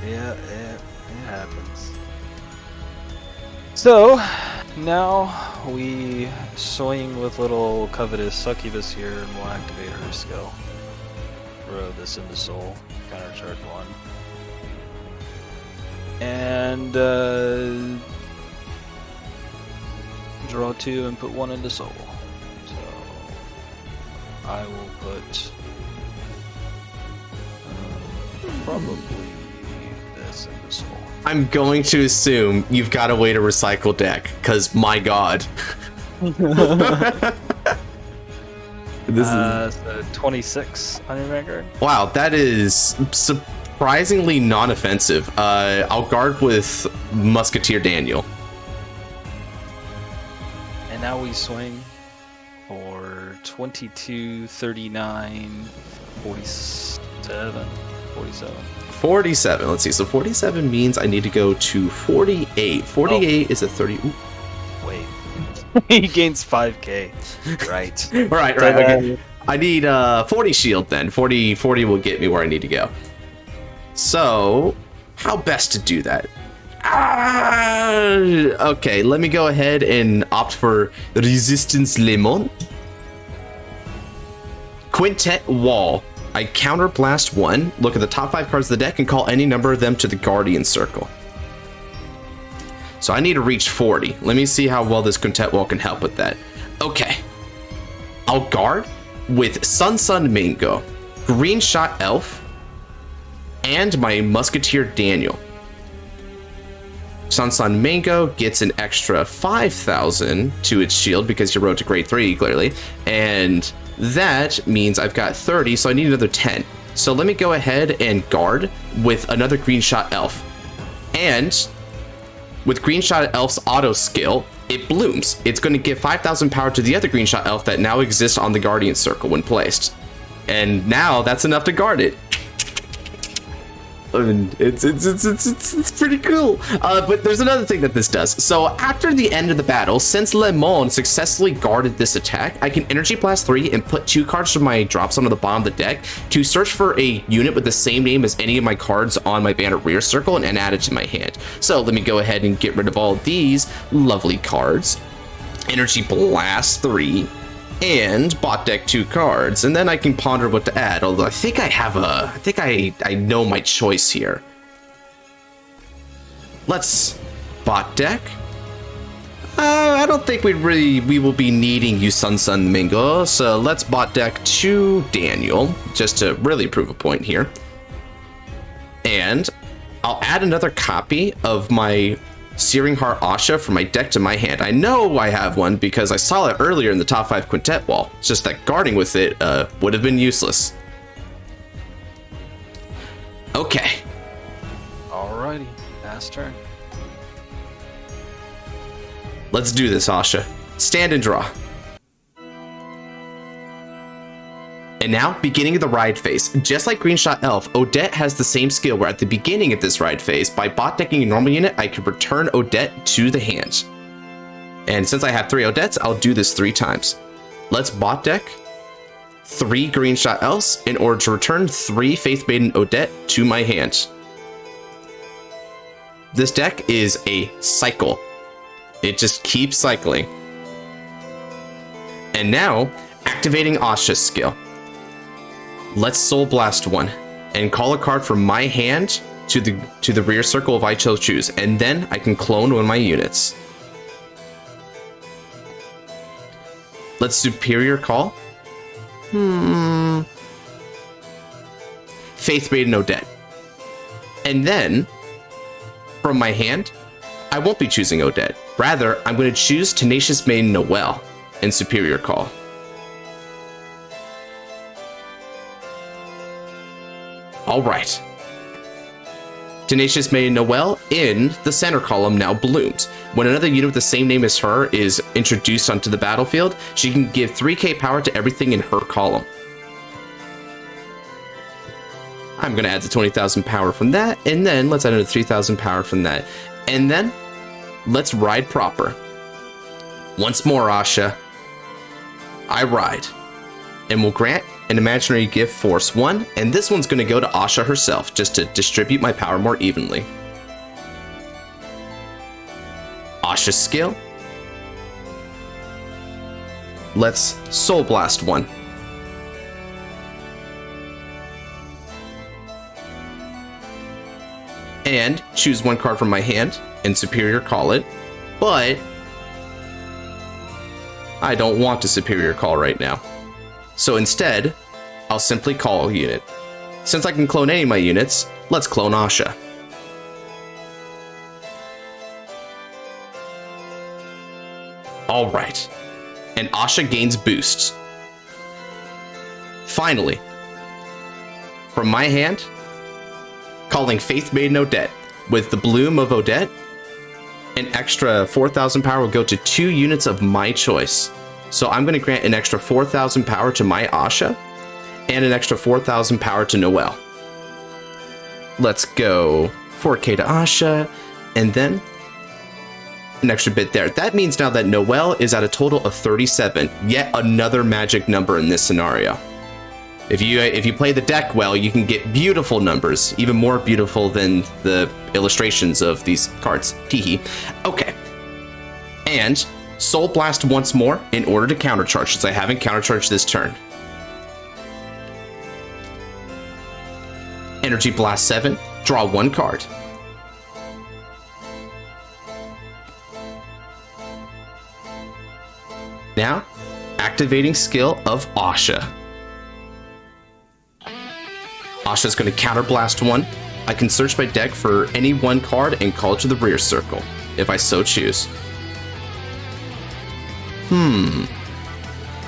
Yeah, it happens. So, now we swing with little covetous succubus here and we'll activate her skill. Throw this into soul. Countercharge 1. And draw 2 and put 1 into soul. So I will put probably this into soul. I'm going to assume you've got a way to recycle deck, because my god. This is So 26 on your Vanguard. wow, that is surprisingly non-offensive. I'll guard with Musketeer Daniel. And now we swing for 22, 39, 47. 47. Let's see. So 47 means I need to go to 48. 48 is a 30. Ooh. Wait. He gains 5k. Right. Right. Okay. I need 40 shield then. 40 will get me where I need to go. So, how best to do that? Okay, let me go ahead and opt for Resistance Lemon. Quintet Wall. I counterblast 1, look at the top 5 cards of the deck, and call any number of them to the Guardian Circle. So I need to reach 40. Let me see how well this Quintet Wall can help with that. Okay. I'll guard with Sun Mango, Green Shot Elf, and my Musketeer Daniel. Sun Mango gets an extra 5,000 to its shield because you rode to grade 3, clearly. And that means I've got 30, so I need another 10. So let me go ahead and guard with another Green Shot Elf. And with Green Shot Elf's auto skill, it blooms. It's going to give 5,000 power to the other Green Shot Elf that now exists on the Guardian Circle when placed. And now that's enough to guard it. And it's pretty cool. But there's another thing that this does. So after the end of the battle, since Le Mon successfully guarded this attack, I can Energy Blast 3 and put 2 cards from my drops onto the bottom of the deck to search for a unit with the same name as any of my cards on my Bandit Rear Circle and add it to my hand. So let me go ahead and get rid of all of these lovely cards. Energy Blast 3. And bot deck 2 cards, and then I can ponder what to add. Although I think I know my choice here. Let's bot deck. I don't think we will be needing you Sun Mingo, so let's bot deck 2 Daniel just to really prove a point here. And I'll add another copy of my Searing Heart Asha from my deck to my hand. I know I have one because I saw it earlier in the top 5 quintet wall. It's just that guarding with it would have been useless. Okay. Alrighty, pass turn. Let's do this, Asha. Stand and draw. And now, beginning of the ride phase. Just like Green Shot Elf, Odette has the same skill where at the beginning of this ride phase, by bot decking a normal unit, I can return Odette to the hand. And since I have 3 Odettes, I'll do this 3 times. Let's bot deck 3 Green Shot Elves in order to return 3 Faith Maiden Odette to my hand. This deck is a cycle. It just keeps cycling. And now, activating Asha's skill. Let's Soul Blast 1 and call a card from my hand to the rear circle if I choose, and then I can clone one of my units. Let's Superior Call. Faith Maiden Odette. And then, from my hand, I won't be choosing Odette. Rather, I'm going to choose Tenacious Maiden Noelle and Superior Call. Alright. Tenacious Maiden Noelle in the center column now blooms. When another unit with the same name as her is introduced onto the battlefield, she can give 3k power to everything in her column. I'm going to add the 20,000 power from that, and then let's add another 3,000 power from that. And then let's ride proper. Once more, Asha. I ride. And will grant an imaginary gift force 1, and this one's going to go to Asha herself, just to distribute my power more evenly. Asha's skill. Let's Soul Blast 1. And choose 1 card from my hand and Superior Call it, but I don't want to Superior Call right now. So instead, I'll simply call a unit. Since I can clone any of my units, let's clone Asha. Alright, and Asha gains boosts. Finally, from my hand, calling Faith Maiden Odette. With the Bloom of Odette, an extra 4,000 power will go to 2 units of my choice. So I'm going to grant an extra 4,000 power to my Asha, and an extra 4,000 power to Noelle. Let's go 4k to Asha, and then an extra bit there. That means now that Noelle is at a total of 37, yet another magic number in this scenario. If you play the deck well, you can get beautiful numbers, even more beautiful than the illustrations of these cards. Teehee. Okay. And Soul Blast once more in order to countercharge, since I haven't countercharged this turn. Energy Blast 7, draw 1 card. Now, activating skill of Asha. Asha's going to counterblast 1. I can search my deck for any 1 card and call it to the rear circle, if I so choose.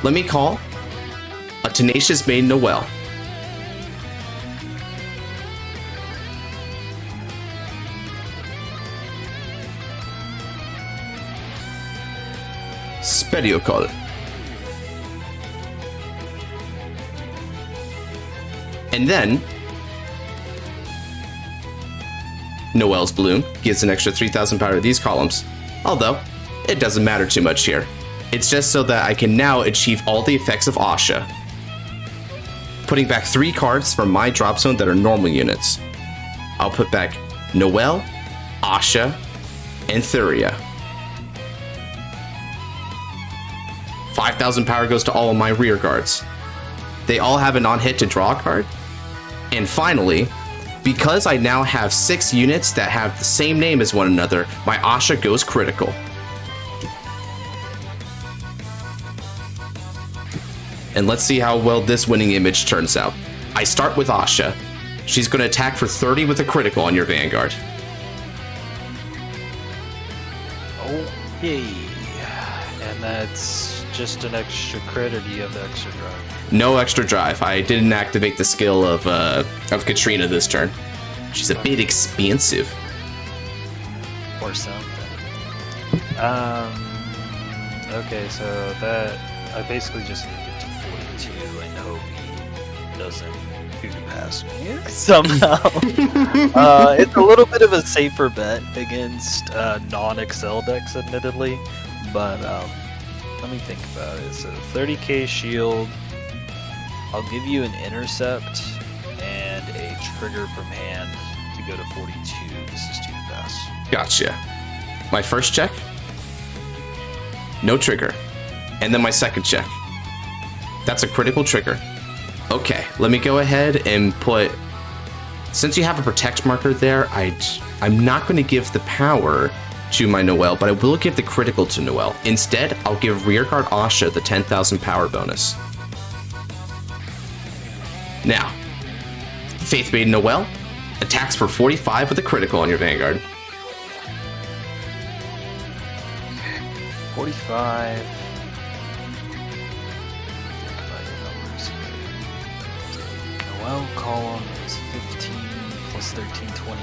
Let me call a Tenacious Maiden Noelle. Spedio Call. And then, Noelle's Bloom gives an extra 3,000 power to these columns. Although, it doesn't matter too much here. It's just so that I can now achieve all the effects of Asha. Putting back 3 cards from my drop zone that are normal units. I'll put back Noelle, Asha, and Thuria. 5,000 power goes to all of my rear guards. They all have an on-hit to draw a card. And finally, because I now have 6 units that have the same name as one another, my Asha goes critical. And let's see how well this winning image turns out. I start with Asha. She's going to attack for 30 with a critical on your Vanguard. Okay. And that's just an extra crit, or do you have the extra drive? No extra drive. I didn't activate the skill of Katrina this turn. She's a bit expensive. Or something. Okay, so that I basically just need to get to 42 and hope he doesn't pass me somehow. It's a little bit of a safer bet against non-Excel decks, admittedly, but let me think about it. So 30k shield. I'll give you an intercept and a trigger from hand to go to 42. This is too fast. Gotcha. My first check, no trigger. And then my second check. That's a critical trigger. Okay, let me go ahead and put... Since you have a protect marker there, I'm not going to give the power to my Noelle, but I will give the critical to Noelle. Instead, I'll give Rearguard Asha the 10,000 power bonus. Now, Faith Maiden Noelle attacks for 45 with a critical on your Vanguard. 45. Think about your numbers here. Noelle column is 15 plus 13, 28.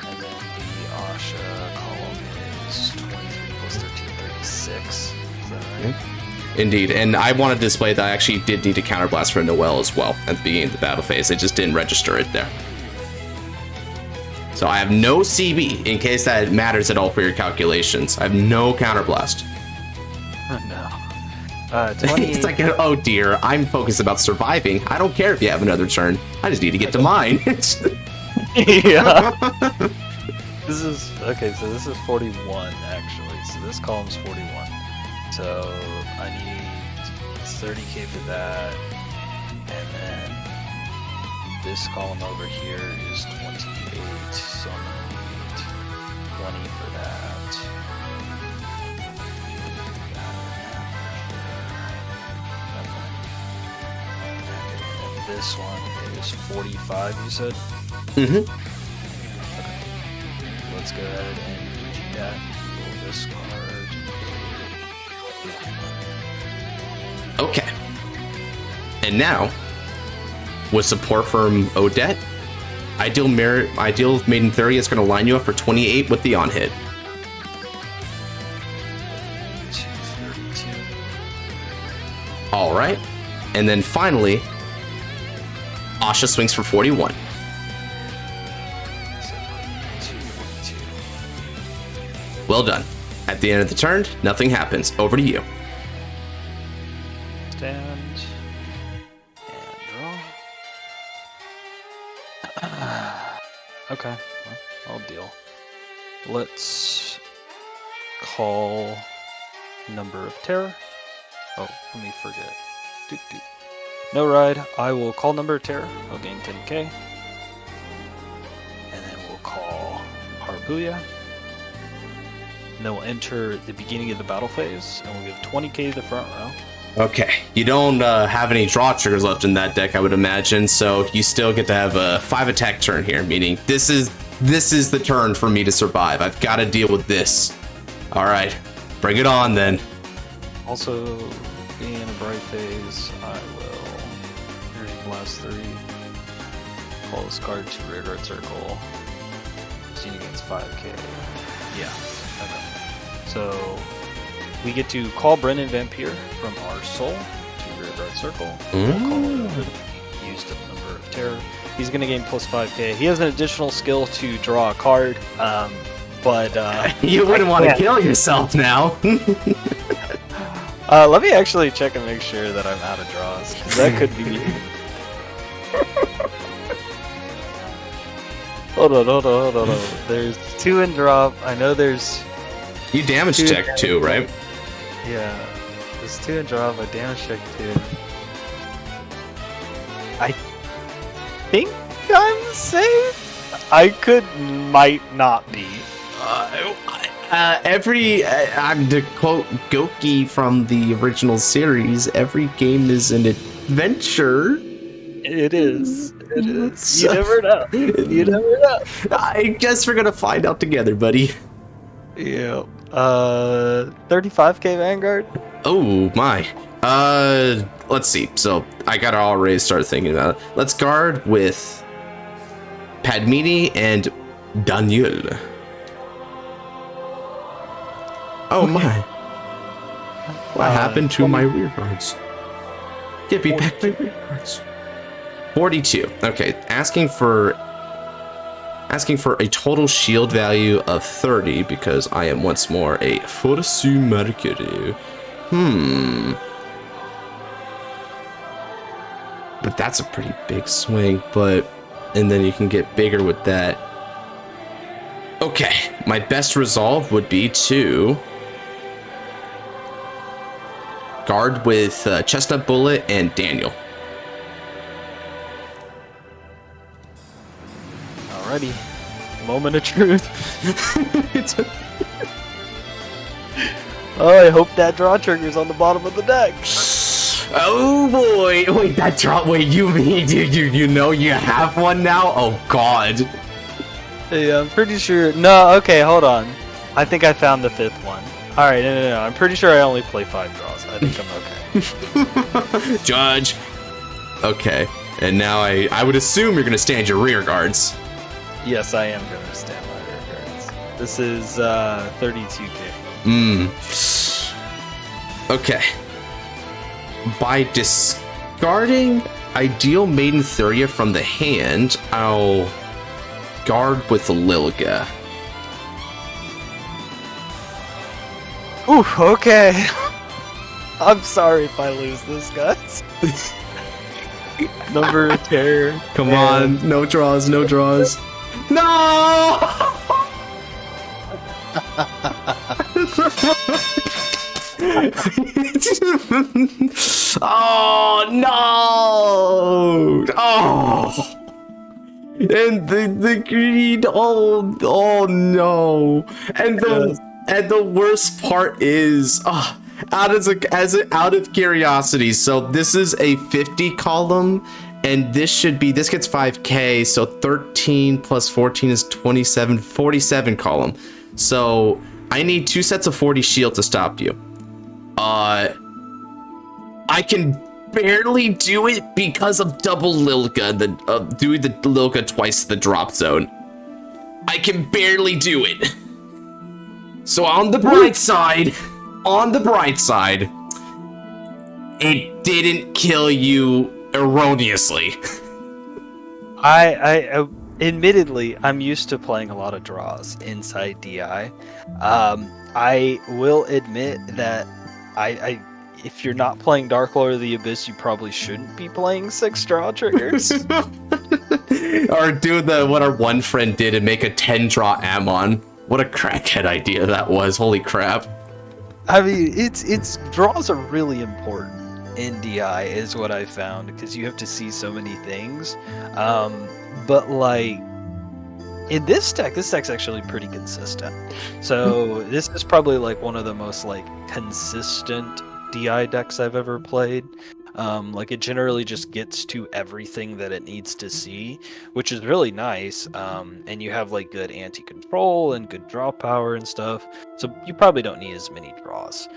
And then the Asha column is 23 plus 13, 36. Is that right? Okay. Indeed, and I wanted to display that I actually did need to counterblast for Noelle as well at the beginning of the battle phase. I just didn't register it there. So So I have no CB, in case that matters at all for your calculations. I have no counterblast. No. 20... It's like, oh dear, I'm focused about surviving. I don't care if you have another turn. I just need to get to mine. Yeah. This is, okay, so this is 41, actually. So this column's 41. So I need 30k for that. And then this column over here is 28. So I'm going to need 20 for that. And this one is 45, you said? Mm-hmm. Let's go ahead and do that. Roll this card. Okay. And now, with support from Odette, Ideal Maiden 30 is going to line you up for 28 with the on hit. 232. All right. And then finally, Asha swings for 41. 242. Well done. At the end of the turn, nothing happens. Over to you. Stand and draw. Okay, well, I'll deal. Let's call Number of Terror. Oh, let me forget. Doot, doot. No ride. I will call Number of Terror. I'll gain 10k. And then we'll call Harpuya. And then we'll enter the beginning of the battle phase, and we'll give 20k to the front row. Okay, you don't have any draw triggers left in that deck, I would imagine, so you still get to have a 5 attack turn here, meaning this is the turn for me to survive. I've got to deal with this. All right, bring it on then. Also, being in a bright phase, I will Energy Blast 3, call this card to Rearguard Circle, seen against 5k. Yeah, okay. So, we get to call Brennan Vampir from our soul to Rearguard Circle. We'll call it used a Number of Terror. He's going to gain plus 5k. He has an additional skill to draw a card, but... you wouldn't want to kill yourself now. Let me actually check and make sure that I'm out of draws, because that could be... Hold on. There's 2 in drop. I know there's... You damage check too, right? Yeah, there's 2 in drop, I damage check 2. I think I'm safe? Might not be. I'm to quote Goki from the original series, every game is an adventure. It is. You never know. You never know. I guess we're gonna find out together, buddy. Yeah. 35k Vanguard. Oh my. Let's see. So I gotta already start thinking about it. Let's guard with Padmini and Daniel. Oh okay. My. What happened to my rear guards? Give me back my rear guards. 42. Okay, asking for a total shield value of 30 because I am once more a Force Mercury. But that's a pretty big swing, and then you can get bigger with that. Okay, my best resolve would be to guard with Chestnut Bullet and Daniel. Alrighty. Moment of truth. Oh, I hope that draw trigger's on the bottom of the deck. Oh boy! Wait, that draw. Wait, you mean you know you have one now? Oh god. Yeah, I'm pretty sure. No, okay, hold on. I think I found the 5th one. Alright, no. I'm pretty sure I only play 5 draws. I think I'm okay. Judge. Okay, and now I would assume you're gonna stand your rear guards. Yes, I am going to stand my rear guards. This is 32k. Okay. By discarding Ideal Maiden Thuria from the hand, I'll Vanguard with Lilga. Ooh, okay. I'm sorry if I lose this, guys. Number of terror. Come on, no draws, no draws. No! Oh no! Oh! And the greed. Oh no! And the worst part is, out of curiosity. So this is a 50 column. And this gets 5k, so 13 plus 14 is 27, 47 column. So I need 2 sets of 40 shield to stop you. I can barely do it because of double Lilga, doing the Lilga twice the drop zone. I can barely do it. So on the bright side, it didn't kill you erroneously. I admittedly, I'm used to playing a lot of draws inside DI. I will admit that if you're not playing Dark Lord of the Abyss, you probably shouldn't be playing 6 draw triggers. Or do what our one friend did and make a 10 draw Ammon. What a crackhead idea that was. Holy crap. I mean, it's draws are really important in DI is what I found, because you have to see so many things. But like in this deck's actually pretty consistent. So this is probably like one of the most like consistent DI decks I've ever played. Like it generally just gets to everything that it needs to see, which is really nice. And you have like good anti-control and good draw power and stuff. So you probably don't need as many draws.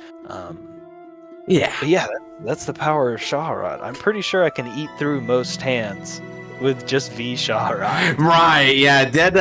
Yeah. But yeah, that's the power of Scharhrot. I'm pretty sure I can eat through most hands with just V Scharhrot. Right, yeah, that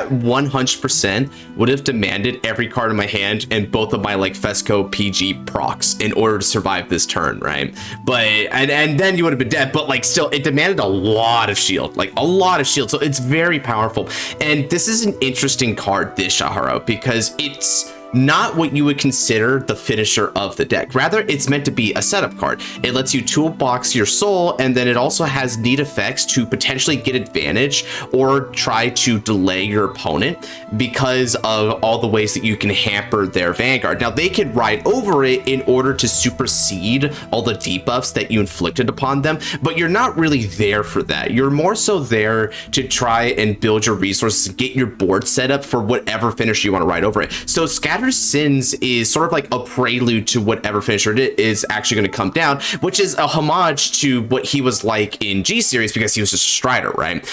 100% would have demanded every card in my hand and both of my like Fesco PG procs in order to survive this turn, right? But and then you would have been dead, but like still it demanded a lot of shield, like a lot of shield. So it's very powerful. And this is an interesting card, this Scharhrot, because it's not what you would consider the finisher of the deck. Rather, it's meant to be a setup card. It lets you toolbox your soul, and then it also has neat effects to potentially get advantage or try to delay your opponent because of all the ways that you can hamper their Vanguard. Now, they can ride over it in order to supersede all the debuffs that you inflicted upon them, but you're not really there for that. You're more so there to try and build your resources and get your board set up for whatever finisher you want to ride over it. So Scatter's Sins is sort of like a prelude to whatever finisher it is actually going to come down, which is a homage to what he was like in G-Series because he was just a Strider, right?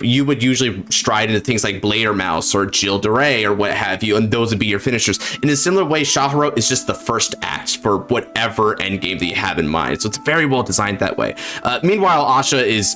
You would usually stride into things like Blader Mouse or Jill DeRay or what have you, and those would be your finishers. In a similar way, Scharhrot is just the first act for whatever endgame that you have in mind. So it's very well designed that way. Meanwhile, Asha is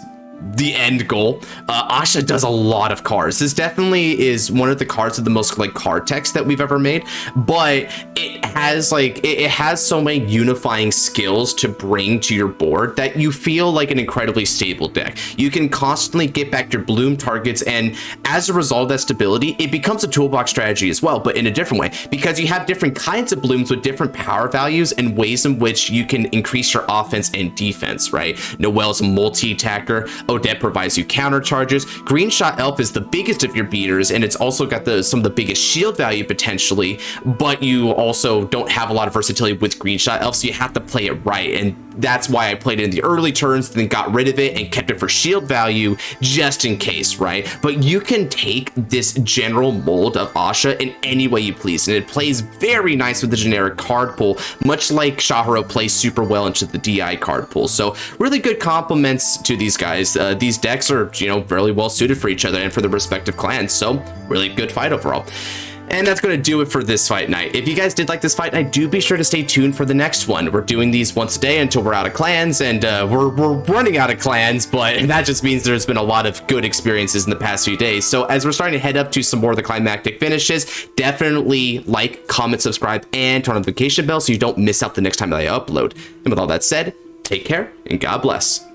the end goal. Asha does a lot of cards. This definitely is one of the cards of the most like card text that we've ever made, but it has like it has so many unifying skills to bring to your board that you feel like an incredibly stable deck. You can constantly get back your bloom targets, and as a result of that stability, it becomes a toolbox strategy as well, but in a different way, because you have different kinds of blooms with different power values and ways in which you can increase your offense and defense, right? Noelle's a multi-attacker. Odette provides you counter charges. Green Shot Elf is the biggest of your beaters, and it's also got some of the biggest shield value potentially, but you also don't have a lot of versatility with Green Shot Elf, so you have to play it right, and that's why I played it in the early turns, then got rid of it and kept it for shield value just in case, right? But you can take this general mold of Asha in any way you please, and it plays very nice with the generic card pool, much like Scharhrot plays super well into the DI card pool. So really good compliments to these guys. These decks are, you know, really well suited for each other and for their respective clans, so really good fight overall. And that's going to do it for this fight night. If you guys did like this fight night, do be sure to stay tuned for the next one. We're doing these once a day until we're out of clans, and we're running out of clans, but that just means there's been a lot of good experiences in the past few days. So as we're starting to head up to some more of the climactic finishes, definitely like, comment, subscribe, and turn on the notification bell so you don't miss out the next time that I upload. And with all that said, take care and God bless.